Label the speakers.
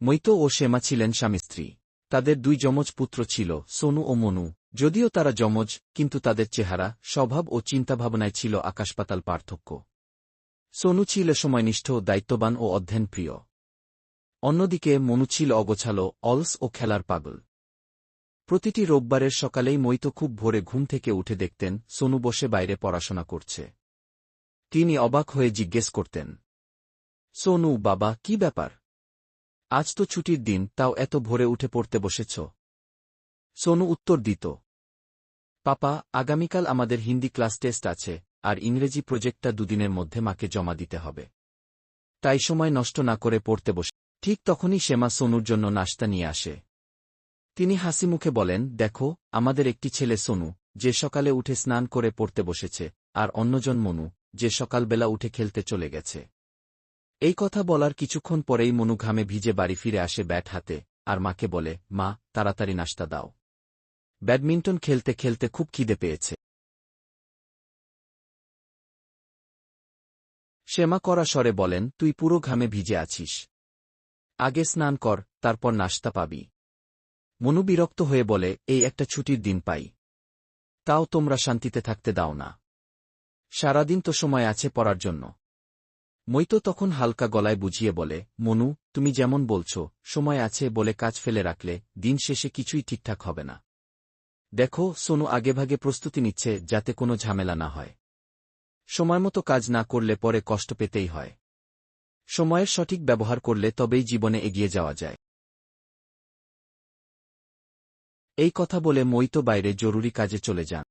Speaker 1: মৈতো ও শ্যামা ছিলেন স্বামী-স্ত্রী। তাদের দুই যমজ পুত্র ছিল, সোনু ও মনু। যদিও তারা যমজ, কিন্তু তাদের চেহারা, স্বভাব ও চিন্তাভাবনায় ছিল আকাশপাতাল পার্থক্য। সোনু ছিল সময়নিষ্ঠ, দায়িত্ববান ও অধ্যয়নপ্রিয়। অন্যদিকে মনু ছিল অগোছালো, অলস ও খেলার পাগল। প্রতিটি রোববারের সকালেই মৈতো খুব ভোরে ঘুম থেকে উঠে দেখতেন সোনু বসে বাইরে পড়াশোনা করছে। তিনি অবাক হয়ে জিজ্ঞেস করতেন, সোনু বাবা, কি ব্যাপার? আজ তো ছুটির দিন, তাও এত ভোরে উঠে পড়তে বসেছ? সোনু উত্তর দিত, পাপা, আগামীকাল আমাদের হিন্দি ক্লাস টেস্ট আছে, আর ইংরেজি প্রজেক্টটা দুদিনের মধ্যে মাকে জমা দিতে হবে। তাই সময় নষ্ট না করে পড়তে বসে। ঠিক তখনই শ্যামা সোনুর জন্য নাশতা নিয়ে আসে। তিনি হাসিমুখে বলেন, দেখো, আমাদের একটি ছেলে সোনু, যে সকালে উঠে স্নান করে পড়তে বসেছে, আর অন্যজন মনু, যে সকালবেলা উঠে খেলতে চলে গেছে। এই কথা বলার কিছুক্ষণ পরেই মনু ঘামে ভিজে বাড়ি ফিরে আসে ব্যাট হাতে, আর মাকে বলে, মা, তাড়াতাড়ি নাশতা দাও। ব্যাডমিন্টন খেলতে খেলতে খুব খিদে পেয়েছে। শ্যামা কড়া স্বরে বলেন, তুই পুরো ঘামে ভিজে আছিস। আগে স্নান কর, তারপর নাশতা পাবি। মনু বিরক্ত হয়ে বলে, এই একটা ছুটির দিন পাই, তাও তোমরা শান্তিতে থাকতে দাও না। সারাদিন তো সময় আছে পড়ার জন্য। মৈতো তখন হালকা গলায় বুঝিয়ে বলে, মনু, তুমি যেমন বলছ, সময় আছে বলে কাজ ফেলে রাখলে দিন শেষে কিছুই ঠিকঠাক হবে না। দেখো, সোনু আগেভাগে প্রস্তুতি নিচ্ছে যাতে কোনো ঝামেলা না হয়। সময়মতো কাজ না করলে পরে কষ্ট পেতেই হয়। সময়ের সঠিক ব্যবহার করলে তবেই জীবনে এগিয়ে যাওয়া যায়। এই কথা বলে মৈতো বাইরে জরুরি কাজে চলে যান।